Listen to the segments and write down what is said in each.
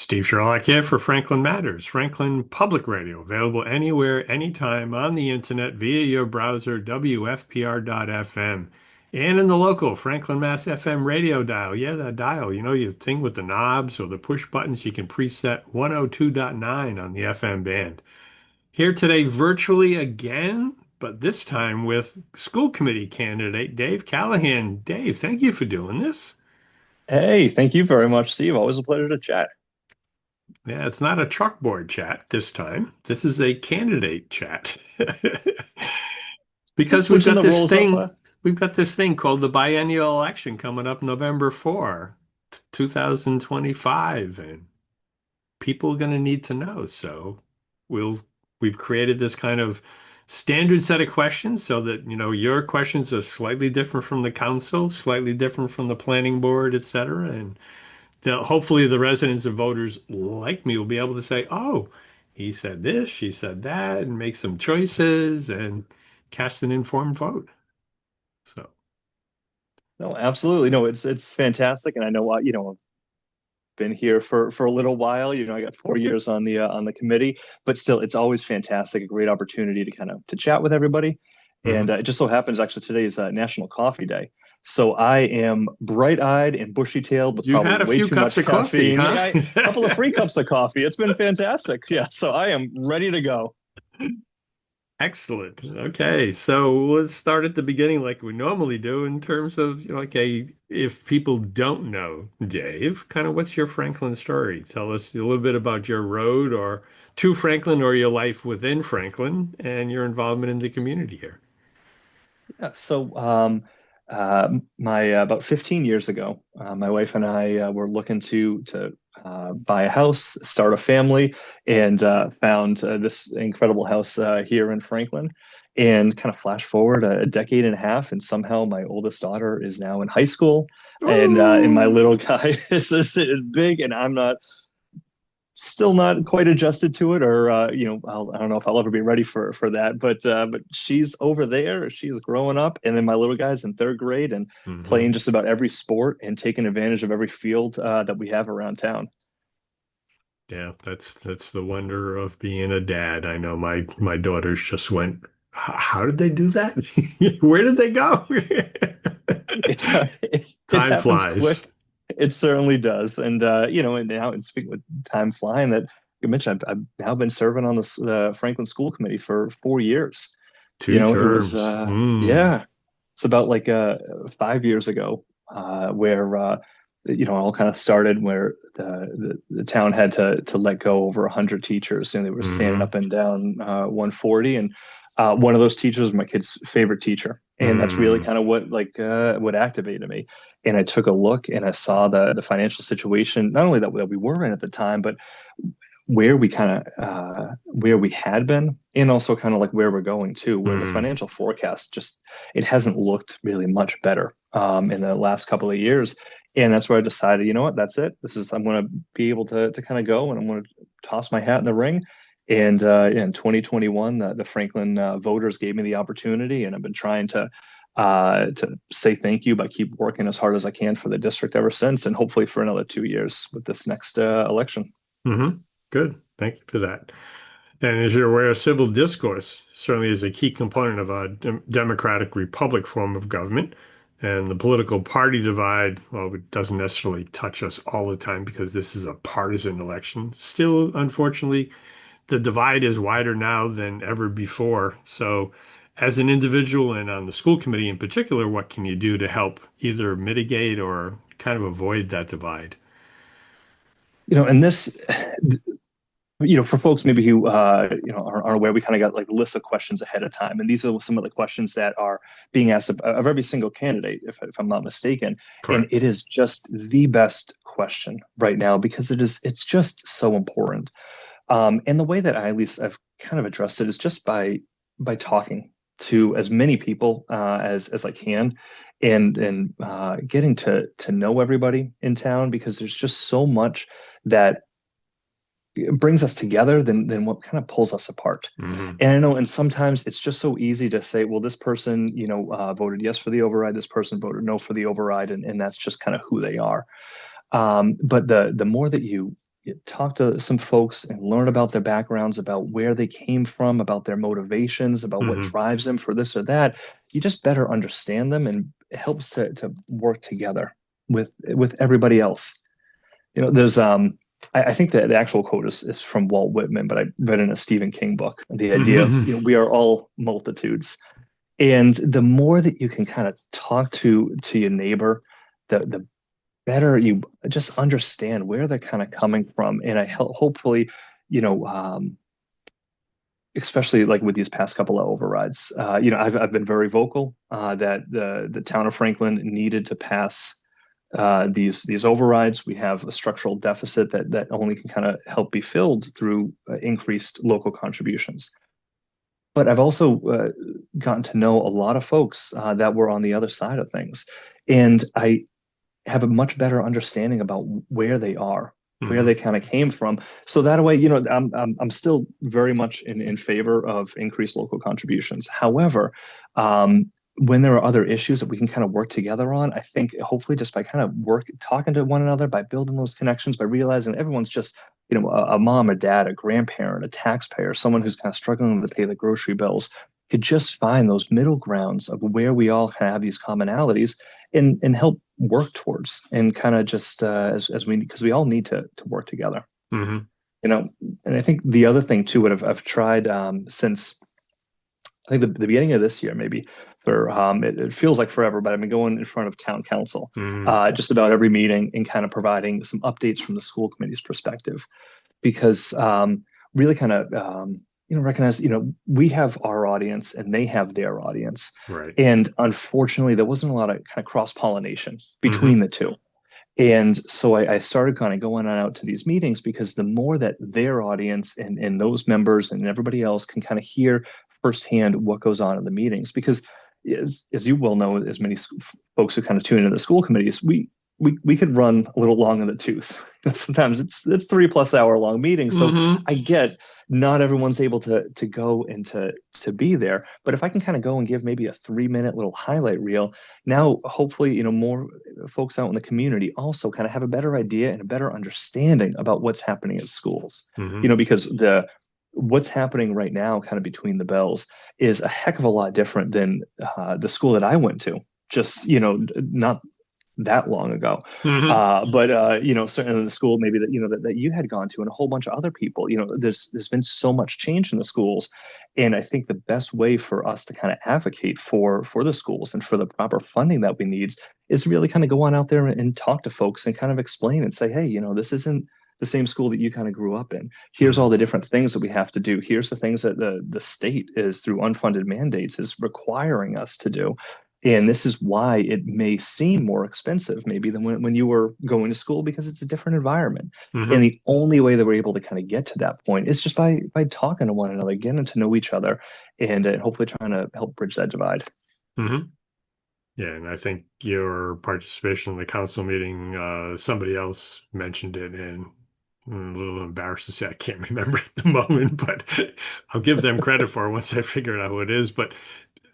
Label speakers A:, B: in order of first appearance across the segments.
A: Steve Sherlock here for Franklin Matters, Franklin Public Radio, available anywhere, anytime on the internet via your browser, WFPR.FM, and in the local Franklin Mass FM radio dial. Yeah, that dial, your thing with the knobs or the push buttons, you can preset 102.9 on the FM band. Here today virtually again, but this time with school committee candidate Dave Callaghan. Dave, thank you for doing this.
B: Hey, thank you very much, Steve. Always a pleasure to chat.
A: Yeah, it's not a chalkboard chat this time. This is a candidate chat.
B: Just
A: Because
B: switching the roles up.
A: we've got this thing called the biennial election coming up November 4, 2025, and people are going to need to know. So we'll we've created this kind of standard set of questions so that, your questions are slightly different from the council, slightly different from the planning board, et cetera, and hopefully the residents and voters like me will be able to say, oh, he said this, she said that, and make some choices and cast an informed vote. So,
B: No, absolutely. No, it's fantastic, and I know I've been here for a little while. I got 4 years on the committee, but still, it's always fantastic, a great opportunity to kind of to chat with everybody. And
A: mhm.
B: it just so happens actually today is National Coffee Day. So I am bright-eyed and bushy-tailed with
A: You've
B: probably
A: had a
B: way
A: few
B: too
A: cups
B: much
A: of coffee,
B: caffeine.
A: huh?
B: Yeah, a couple of free cups of coffee. It's been fantastic. Yeah, so I am ready to go.
A: Excellent. Okay, so let's start at the beginning like we normally do in terms of, okay, if people don't know Dave, kind of what's your Franklin story? Tell us a little bit about your road or to Franklin or your life within Franklin and your involvement in the community here.
B: Yeah, so my about 15 years ago, my wife and I were looking to buy a house, start a family, and found this incredible house here in Franklin. And kind of flash forward a decade and a half, and somehow my oldest daughter is now in high school, and my
A: Ooh.
B: little guy is big, and I'm not still not quite adjusted to it, or I don't know if I'll ever be ready for that. But she's over there, she's growing up, and then my little guy's in third grade and
A: Hmm.
B: playing just about every sport and taking advantage of every field that we have around town.
A: Yeah, that's the wonder of being a dad. I know my daughters just went, How did they do that? Where did they go?"
B: It
A: Time
B: happens
A: flies.
B: quick. It certainly does, and and now and speaking with time flying, that you mentioned, I've now been serving on the Franklin School Committee for 4 years.
A: Two
B: It was
A: terms. Mm.
B: yeah, it's about like 5 years ago where it all kind of started where the town had to let go over 100 teachers, and they were standing
A: Hmm.
B: up and down 140, and one of those teachers was my kid's favorite teacher, and that's really
A: Mm.
B: kind of what activated me. And I took a look and I saw the financial situation, not only that we were in at the time, but where we kind of where we had been, and also kind of like where we're going to, where the
A: Mm.
B: financial forecast just it hasn't looked really much better in the last couple of years. And that's where I decided, you know what, that's it. This is I'm going to be able to kind of go, and I'm going to toss my hat in the ring. And in 2021, the Franklin voters gave me the opportunity, and I've been trying to say thank you by keep working as hard as I can for the district ever since, and hopefully for another 2 years with this next election.
A: Hmm. Good. Thank you for that. And as you're aware, civil discourse certainly is a key component of a democratic republic form of government. And the political party divide, well, it doesn't necessarily touch us all the time because this is a partisan election. Still, unfortunately, the divide is wider now than ever before. So, as an individual and on the school committee in particular, what can you do to help either mitigate or kind of avoid that divide?
B: And this for folks maybe who aren't aware, we kind of got like lists of questions ahead of time, and these are some of the questions that are being asked of every single candidate, if I'm not mistaken. And
A: Correct.
B: it is just the best question right now because it's just so important. And the way that I at least I've kind of addressed it is just by talking to as many people as I can, and getting to know everybody in town, because there's just so much that brings us together than what kind of pulls us apart.
A: Hmm.
B: And I know, and sometimes it's just so easy to say, well, this person, voted yes for the override, this person voted no for the override, and that's just kind of who they are. But the more that you talk to some folks and learn about their backgrounds, about where they came from, about their motivations, about what
A: Hmm.
B: drives them for this or that, you just better understand them, and it helps to work together with everybody else. There's I think that the actual quote is from Walt Whitman, but I read in a Stephen King book, the idea of,
A: Hmm.
B: we are all multitudes. And the more that you can kind of talk to your neighbor, the better you just understand where they're kind of coming from. And hopefully, you know, especially like with these past couple of overrides, I've been very vocal that the town of Franklin needed to pass these overrides. We have a structural deficit that only can kind of help be filled through increased local contributions. But I've also gotten to know a lot of folks that were on the other side of things, and I have a much better understanding about where they are, where
A: Hmm.
B: they kind of came from. So that way, I'm still very much in favor of increased local contributions. However, when there are other issues that we can kind of work together on, I think hopefully just by kind of talking to one another, by building those connections, by realizing everyone's just, a mom, a dad, a grandparent, a taxpayer, someone who's kind of struggling to pay the grocery bills, could just find those middle grounds of where we all kind of have these commonalities, and help work towards, and kind of just as we, because we all need to work together,
A: Hmm.
B: you know. And I think the other thing too, what I've tried since I think the beginning of this year, maybe, for it feels like forever, but I've been going in front of town council
A: Hmm.
B: just about every meeting, and kind of providing some updates from the school committee's perspective, because really kind of recognize, we have our audience and they have their audience,
A: Right.
B: and unfortunately there wasn't a lot of kind of cross pollination between
A: Hmm.
B: the two. And so I started kind of going on out to these meetings, because the more that their audience and those members and everybody else can kind of hear firsthand what goes on in the meetings, because as you well know, as many folks who kind of tune into the school committees, we could run a little long in the tooth. Sometimes it's 3+ hour long meetings. So
A: Hmm.
B: I get not everyone's able to go and to be there. But if I can kind of go and give maybe a 3-minute little highlight reel, now hopefully, more folks out in the community also kind of have a better idea and a better understanding about what's happening at schools.
A: Hmm.
B: Because the what's happening right now, kind of between the bells, is a heck of a lot different than the school that I went to. Just, not that long ago.
A: Hmm.
B: But certainly the school maybe that that you had gone to, and a whole bunch of other people. There's been so much change in the schools, and I think the best way for us to kind of advocate for the schools and for the proper funding that we need is really kind of go on out there and talk to folks, and kind of explain and say, hey, this isn't the same school that you kind of grew up in. Here's all
A: Hmm.
B: the different things that we have to do. Here's the things that the state is, through unfunded mandates, is requiring us to do. And this is why it may seem more expensive, maybe, than when you were going to school, because it's a different environment. And
A: Hmm.
B: the only way that we're able to kind of get to that point is just by talking to one another, getting to know each other, and hopefully trying to help bridge that divide.
A: Hmm. Yeah, and I think your participation in the council meeting, somebody else mentioned it, and I'm a little embarrassed to say I can't remember at the moment, but I'll give them credit for it once I figure out who it is. But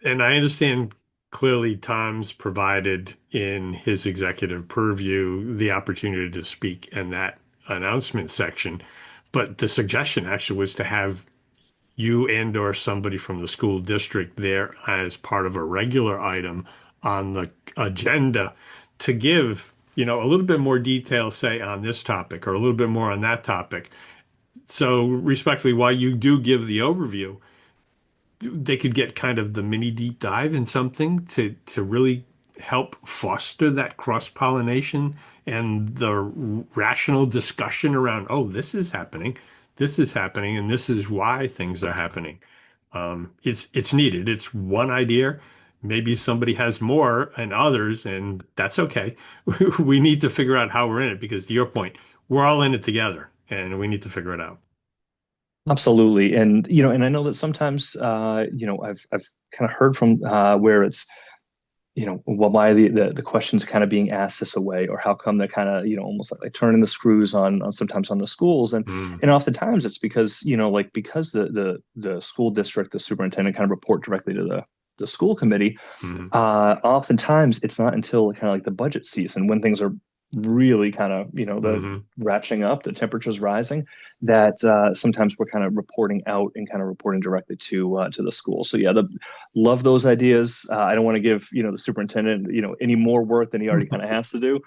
A: and I understand clearly Tom's provided in his executive purview the opportunity to speak in that announcement section. But the suggestion actually was to have you and or somebody from the school district there as part of a regular item on the agenda to give, a little bit more detail, say, on this topic or a little bit more on that topic. So respectfully, while you do give the overview, they could get kind of the mini deep dive in something to really help foster that cross-pollination and the rational discussion around, oh, this is happening, and this is why things are happening. It's needed. It's one idea. Maybe somebody has more and others, and that's okay. We need to figure out how we're in it because, to your point, we're all in it together, and we need to figure it out.
B: Absolutely. And and I know that sometimes I've kind of heard from where it's, well, why the questions are kind of being asked this away, or how come they're kind of, almost like turning the screws on sometimes on the schools. and
A: Mm,
B: and oftentimes it's because, like, because the school district, the superintendent, kind of report directly to the school committee.
A: mm,
B: Oftentimes it's not until kind of like the budget season, when things are really kind of, the
A: Hmm.
B: ratcheting up, the temperature's rising, that sometimes we're kind of reporting out and kind of reporting directly to the school. So yeah, love those ideas. I don't want to give, the superintendent, any more work than he already kind of has to do.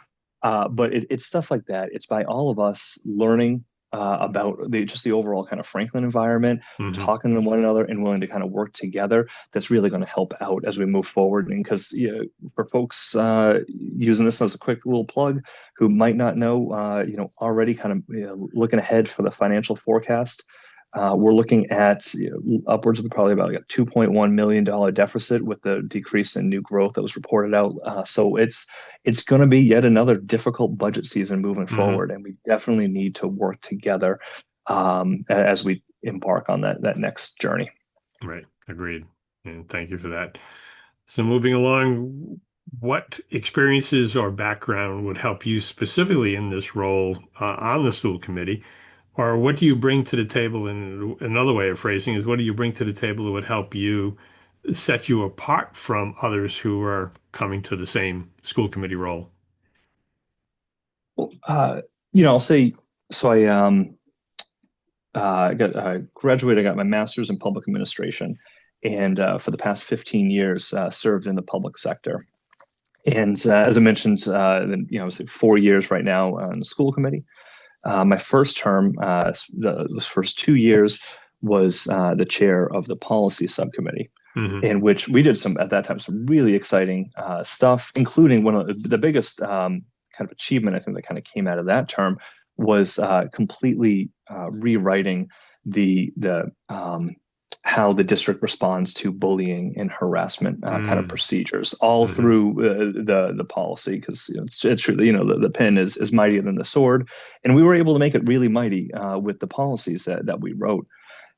B: But it's stuff like that. It's by all of us learning about just the overall kind of Franklin environment,
A: Hmm.
B: talking to one another and willing to kind of work together. That's really going to help out as we move forward. And because for folks using this as a quick little plug who might not know, already kind of looking ahead for the financial forecast. We're looking at upwards of probably about like a $2.1 million deficit with the decrease in new growth that was reported out. So it's going to be yet another difficult budget season moving
A: Hmm.
B: forward, and we definitely need to work together as we embark on that next journey.
A: Right. Agreed. And thank you for that. So moving along, what experiences or background would help you specifically in this role on the school committee? Or what do you bring to the table? And another way of phrasing is, what do you bring to the table that would help you set you apart from others who are coming to the same school committee role?
B: Well, I'll say so. I got graduated. I got my master's in public administration, and for the past 15 years, served in the public sector. And as I mentioned, I was 4 years right now on the school committee. My first term, the first 2 years, was the chair of the policy subcommittee,
A: Hmm.
B: in which we did some at that time some really exciting stuff, including one of the biggest kind of achievement I think that kind of came out of that term was completely rewriting the how the district responds to bullying and harassment kind of
A: Mm.
B: procedures all
A: Hmm.
B: through the policy because it's true that the pen is mightier than the sword, and we were able to make it really mighty with the policies that we wrote.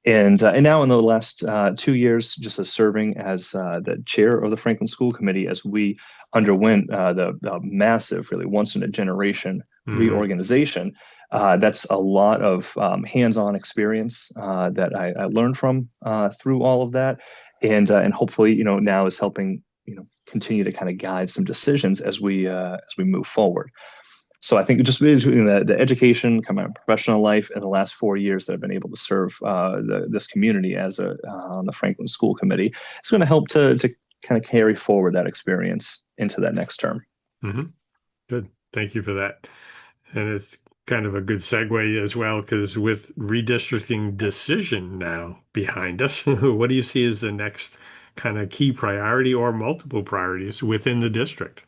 B: And now in the last 2 years, just as serving as the chair of the Franklin School Committee, as we underwent the massive, really once in a generation
A: Hmm.
B: reorganization, that's a lot of hands-on experience that I learned from through all of that, and hopefully, now is helping continue to kind of guide some decisions as we move forward. So I think just really between the education, kind of my professional life, and the last 4 years that I've been able to serve this community as on the Franklin School Committee, it's going to help to kind of carry forward that experience into that next term.
A: Hmm. Good. Thank you for that. And it's kind of a good segue as well, because with redistricting decision now behind us, what do you see as the next kind of key priority or multiple priorities within the district?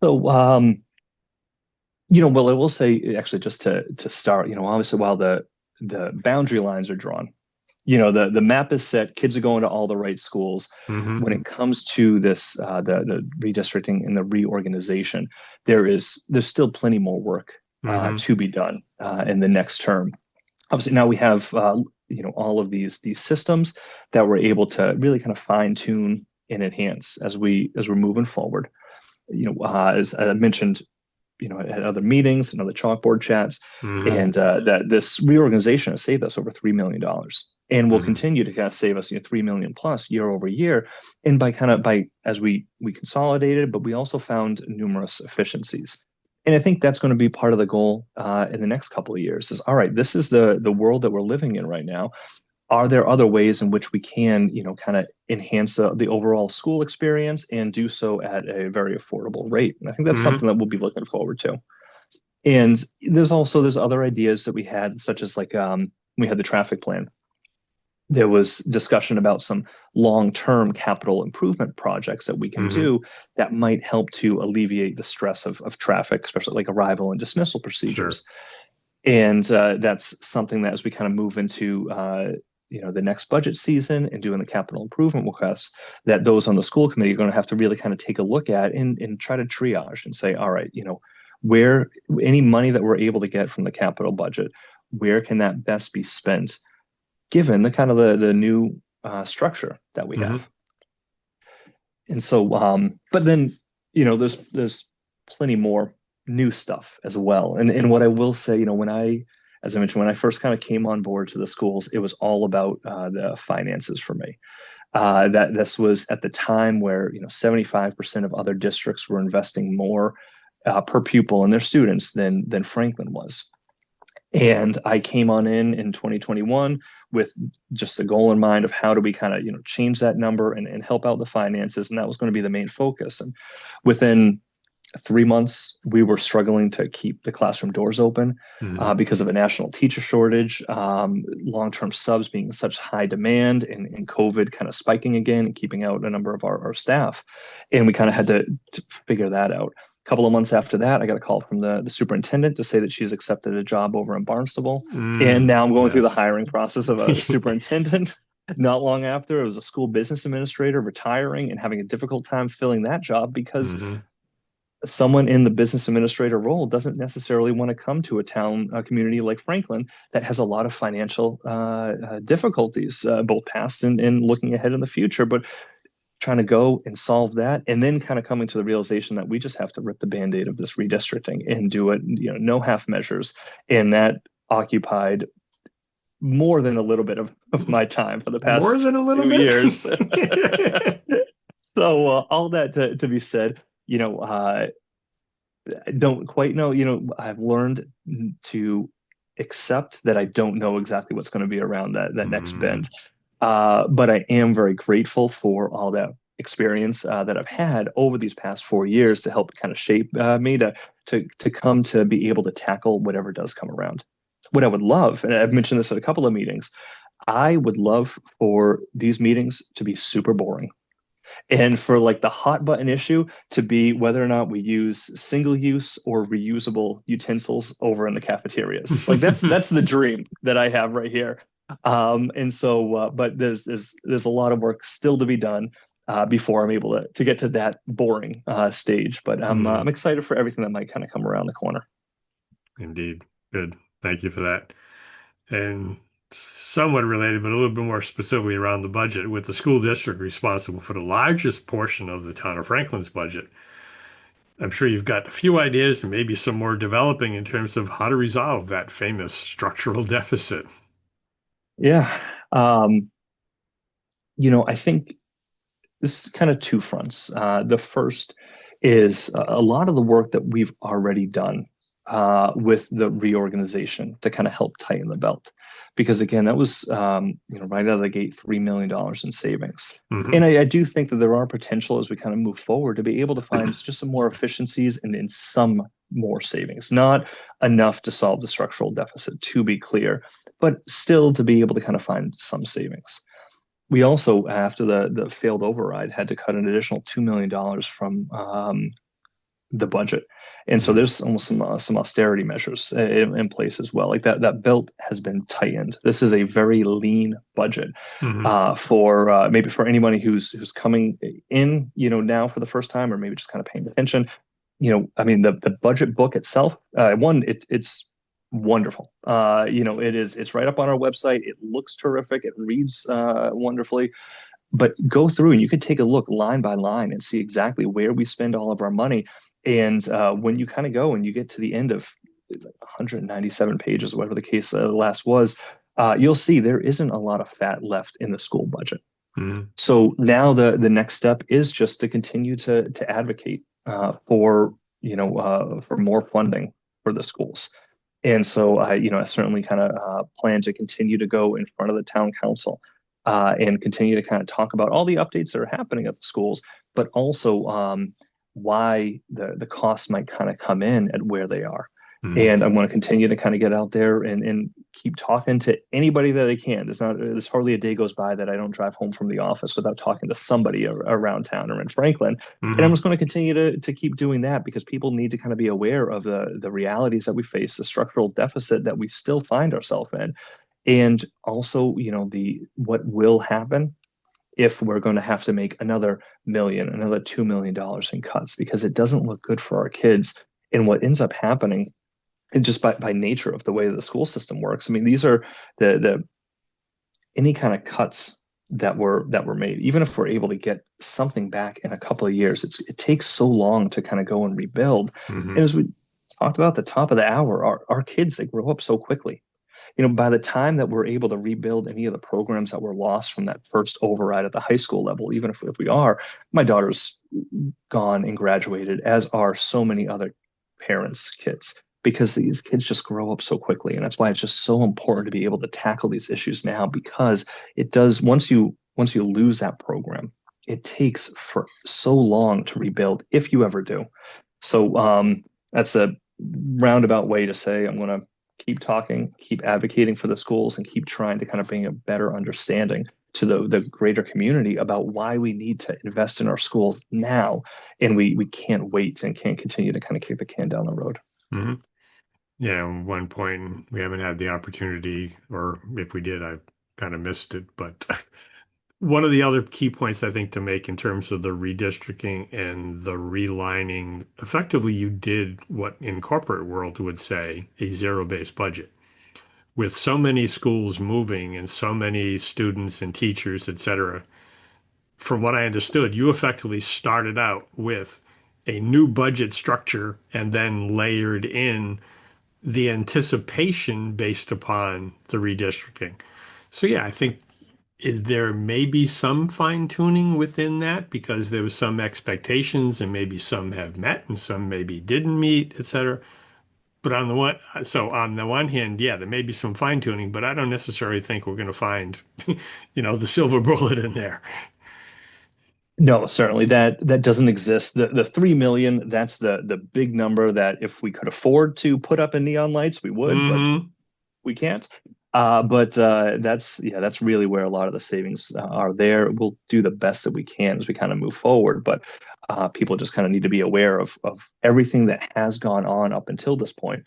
B: So, well, I will say actually just to start, obviously while the boundary lines are drawn, the map is set, kids are going to all the right schools.
A: Hmm.
B: When it comes to this the redistricting and the reorganization, there's still plenty more work
A: Hmm.
B: to be done in the next term. Obviously now we have all of these systems that we're able to really kind of fine tune and enhance as we're moving forward. As I mentioned, at other meetings and other chalkboard chats,
A: Hmm.
B: and that this reorganization has saved us over $3 million, and will
A: Hmm.
B: continue to kind of save us 3 million plus year over year. And by as we consolidated, but we also found numerous efficiencies. And I think that's going to be part of the goal in the next couple of years. Is all right. This is the world that we're living in right now. Are there other ways in which we can, kind of enhance the overall school experience and do so at a very affordable rate? And I think that's
A: Hmm.
B: something that we'll be looking forward to. And there's other ideas that we had, such as like we had the traffic plan. There was discussion about some long-term capital improvement projects that we can
A: Hmm.
B: do that might help to alleviate the stress of traffic, especially like arrival and dismissal
A: Sure.
B: procedures. And that's something that as we kind of move into the next budget season and doing the capital improvement requests, that those on the school committee are going to have to really kind of take a look at and try to triage and say, all right, where any money that we're able to get from the capital budget, where can that best be spent, given the kind of the new structure that we
A: Hmm.
B: have. And so, but then, there's plenty more new stuff as well. And what I will say, as I mentioned, when I first kind of came on board to the schools, it was all about the finances for me. That this was at the time where 75% of other districts were investing more per pupil and their students than Franklin was. And I came on in 2021 with just the goal in mind of how do we kind of, change that number and help out the finances. And that was going to be the main focus. And within 3 months, we were struggling to keep the classroom doors open
A: Hmm.
B: because of a national teacher shortage, long-term subs being in such high demand, and COVID kind of spiking again and keeping out a number of our staff. And we kind of had to figure that out. A couple of months after that, I got a call from the superintendent to say that she's accepted a job over in Barnstable. And now I'm going through the
A: Yes.
B: hiring process of a superintendent. Not long after, it was a school business administrator retiring and having a difficult time filling that job because
A: Hmm.
B: someone in the business administrator role doesn't necessarily want to come to a town, a community like Franklin that has a lot of financial difficulties, both past and looking ahead in the future. But trying to go and solve that, and then kind of coming to the realization that we just have to rip the band-aid of this redistricting and do it, no half measures. And that occupied more than a little bit of my time for the
A: More
B: past
A: than a little
B: few
A: bit.
B: years. So all that to be said, you know, uh, I don't quite know. I've learned to accept that I don't know exactly what's going to be around that next bend.
A: Hmm.
B: But I am very grateful for all that experience that I've had over these past 4 years to help kind of shape me to come to be able to tackle whatever does come around. What I would love, and I've mentioned this at a couple of meetings, I would love for these meetings to be super boring and for like the hot button issue to be whether or not we use single use or reusable utensils over in the cafeterias. Like that's the dream that I have right here. And so, but there's a lot of work still to be done before I'm able to get to that boring stage. But I'm
A: Hmm.
B: excited for everything that might kind of come around the corner.
A: Indeed. Good. Thank you for that. And somewhat related, but a little bit more specifically around the budget, with the school district responsible for the largest portion of the town of Franklin's budget. I'm sure you've got a few ideas and maybe some more developing in terms of how to resolve that famous structural deficit.
B: Yeah. Um, I think this is kind of two fronts. The first is a lot of the work that we've already done with the reorganization to kind of help tighten the belt. Because again, that was right out of the gate $3 million in savings. And
A: Hmm.
B: I do think that there are potential as we kind of move forward to be able to find just some more efficiencies and some more savings. Not enough to solve the structural deficit, to be clear, but still to be able to kind of find some savings. We also, after the failed override, had to cut an additional $2 million from the budget, and so there's almost some austerity measures in place as well. Like that belt has been tightened. This is a very lean budget
A: Hmm.
B: for maybe for anybody who's coming in, now for the first time, or maybe just kind of paying attention. I mean, the budget book itself, it's wonderful. It's right up on our website. It looks terrific. It reads wonderfully. But go through and you can take a look line by line and see exactly where we spend all of our money. And when you kind of go and you get to the end of 197 pages, whatever the case last was, you'll see there isn't a lot of fat left in the school budget.
A: Hmm.
B: So now the next step is just to continue to advocate for more funding for the schools. And so I certainly kind of plan to continue to go in front of the town council and continue to kind of talk about all the updates that are happening at the schools, but also why the costs might kind of come in at where they are.
A: Hmm.
B: And I'm going to continue to kind of get out there and keep talking to anybody that I can. There's hardly a day goes by that I don't drive home from the office without talking to somebody around town or in Franklin. And I'm
A: Hmm.
B: just going to continue to keep doing that because people need to kind of be aware of the realities that we face, the structural deficit that we still find ourselves in, and also, the what will happen if we're going to have to make another million, another $2 million in cuts because it doesn't look good for our kids. And what ends up happening, and just by nature of the way the school system works, I mean, these are the any kind of cuts that were made, even if we're able to get something back in a couple of years, it takes so long to kind of go and rebuild. And
A: Hmm.
B: as we talked about at the top of the hour, our kids, they grow up so quickly. By the time that we're able to rebuild any of the programs that were lost from that first override at the high school level, even if we are, my daughter's gone and graduated, as are so many other parents' kids because these kids just grow up so quickly. And that's why it's just so important to be able to tackle these issues now because it does once you lose that program, it takes for so long to rebuild if you ever do. So that's a roundabout way to say I'm going to keep talking, keep advocating for the schools, and keep trying to kind of bring a better understanding to the greater community about why we need to invest in our schools now, and we can't wait and can't continue to kind of kick the can down the road.
A: Hmm. Yeah, at one point we haven't had the opportunity, or if we did, I kind of missed it. But one of the other key points I think to make in terms of the redistricting and the relining, effectively you did what in corporate world would say a zero-based budget. With so many schools moving and so many students and teachers, et cetera, from what I understood, you effectively started out with a new budget structure and then layered in the anticipation based upon the redistricting. So yeah, I think there may be some fine tuning within that because there was some expectations and maybe some have met and some maybe didn't meet, et cetera. But on the one hand, yeah, there may be some fine tuning, but I don't necessarily think we're going to find, the silver bullet in there.
B: No, certainly that doesn't exist. The 3 million, that's the big number that if we could afford to put up in neon lights, we would, but
A: Hmm.
B: we can't. But that's yeah, that's really where a lot of the savings are there. We'll do the best that we can as we kind of move forward, but people just kind of need to be aware of everything that has gone on up until this point.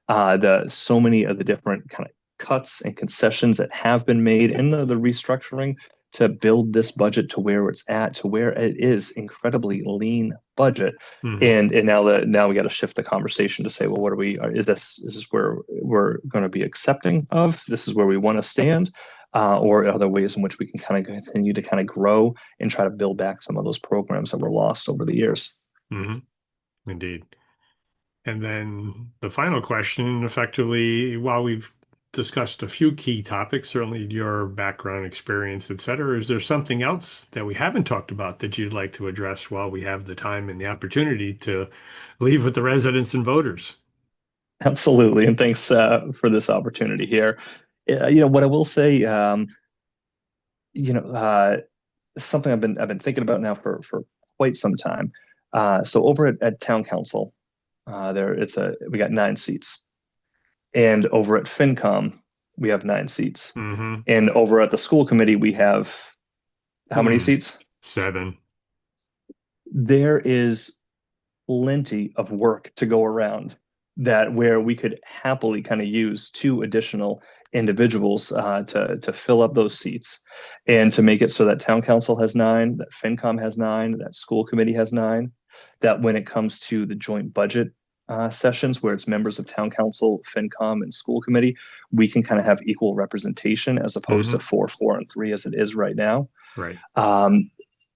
B: The so many of the different kind of cuts and concessions that have been made in the restructuring to build this budget to where it's at, to where it is incredibly lean budget.
A: Hmm.
B: And now we got to shift the conversation to say, well, what are we? Is this where we're going to be accepting of? This is where we want to stand, or other ways in which we can kind of continue to kind of grow and try to build back some of those programs that were lost over the years.
A: Hmm. Indeed. And then the final question, effectively, while we've discussed a few key topics, certainly your background, experience, et cetera, is there something else that we haven't talked about that you'd like to address while we have the time and the opportunity to leave with the residents and voters?
B: Absolutely, and thanks for this opportunity here. What I will say, you know, something I've been thinking about now for quite some time. So over at town council, we got 9 seats, and over at FinCom we have 9 seats,
A: Hmm.
B: and over at the school committee we have how many
A: Hmm.
B: seats?
A: 7.
B: There is plenty of work to go around that where we could happily kind of use two additional individuals to fill up those seats and to make it so that town council has 9, that FinCom has 9, that school committee has 9, that when it comes to the joint budget sessions where it's members of town council, FinCom, and school committee, we can kind of have equal representation as opposed to
A: Hmm.
B: 4, 4, and 3 as it is right now.
A: Right.
B: Um,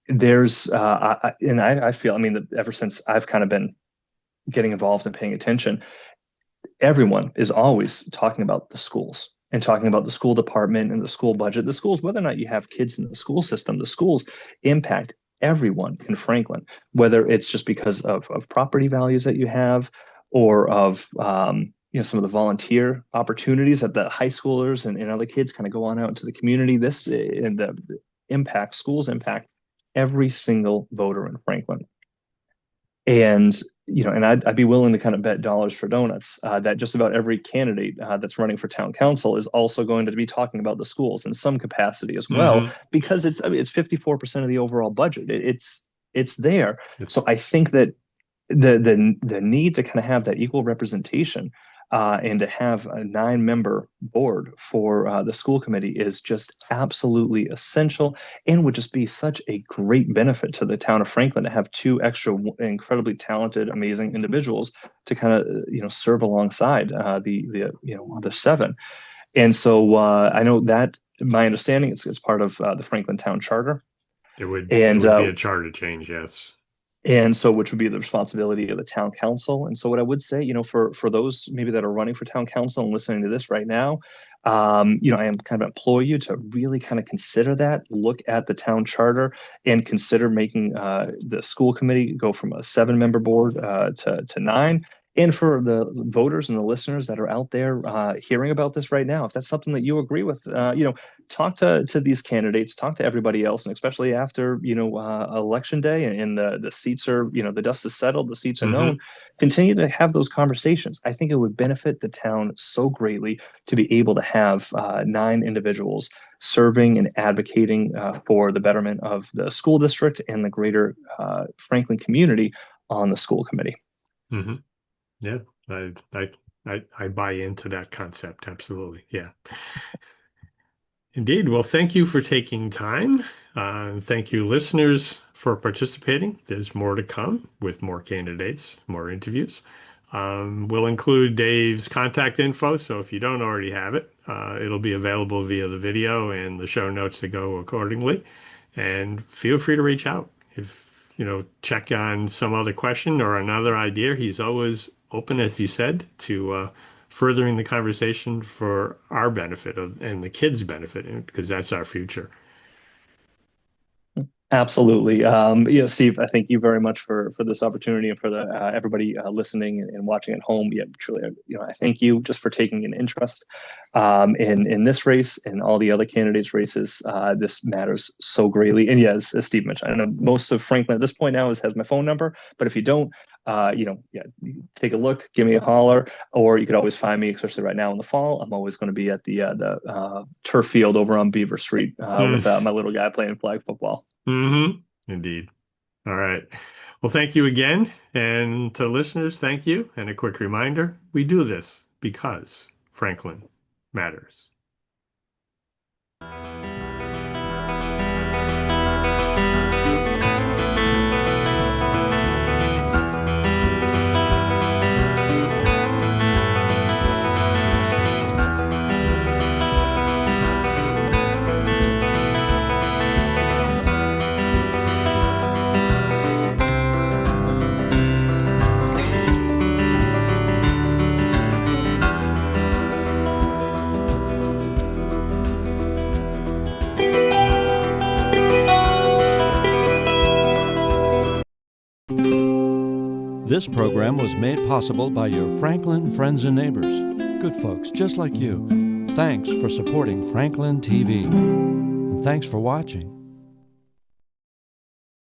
B: and I feel, I mean, that ever since I've kind of been getting involved and paying attention, everyone is always talking about the schools and talking about the school department and the school budget. The schools, whether or not you have kids in the school system, the schools impact everyone in Franklin, whether it's just because of property values that you have or of some of the volunteer opportunities that the high schoolers and other kids kind of go on out into the community. This and the impact schools impact every single voter in Franklin. And I'd be willing to kind of bet dollars for donuts that just about every candidate that's running for town council is also going to be talking about the schools in some capacity as well,
A: Hmm.
B: because it's 54% of the overall budget. It's there. So
A: It's
B: I think that the need to kind of have that equal representation and to have a 9-member board for the school committee is just absolutely essential and would just be such a great benefit to the town of Franklin to have two extra incredibly talented, amazing individuals to kind of serve alongside the other 7. And so I know that my understanding it's part of the Franklin Town Charter.
A: it
B: And
A: would be a charter change, yes.
B: which would be the responsibility of the town council. And so what I would say, for those maybe that are running for town council and listening to this right now, I am kind of implore you to really kind of consider that, look at the town charter, and consider making the school committee go from a 7-member board to 9, And for the voters and the listeners that are out there hearing about this right now, if that's something that you agree with, talk to these candidates, talk to everybody else, and especially after election day and the seats are the dust is settled, the seats are known.
A: Hmm.
B: Continue to have those conversations. I think it would benefit the town so greatly to be able to have nine individuals serving and advocating for the betterment of the school district and the greater Franklin community on the school committee.
A: Hmm. Yeah, I buy into that concept. Absolutely. Yeah. Indeed. Well, thank you for taking time. And thank you, listeners, for participating. There's more to come with more candidates, more interviews. We'll include Dave's contact info, so if you don't already have it, it'll be available via the video and the show notes that go accordingly. And feel free to reach out if check on some other question or another idea. He's always open, as you said, to furthering the conversation for our benefit and the kids' benefit, because that's our future.
B: Absolutely. Steve, I thank you very much for this opportunity and for the everybody listening and watching at home. Yeah, truly, I thank you just for taking an interest in this race and all the other candidates' races. This matters so greatly. And yes, as Steve mentioned, I know most of Franklin at this point now has my phone number, but if you don't, take a look, give me a holler, or you could always find me, especially right now in the fall. I'm always going to be at the turf field over on Beaver Street with my little guy playing flag football.
A: Mm-hmm. Indeed. All right. Well, thank you again. And to listeners, thank you. And a quick reminder, we do this because Franklin matters.
C: This program was made possible by your Franklin friends and neighbors, good folks just like you. Thanks for supporting Franklin TV. And thanks for watching.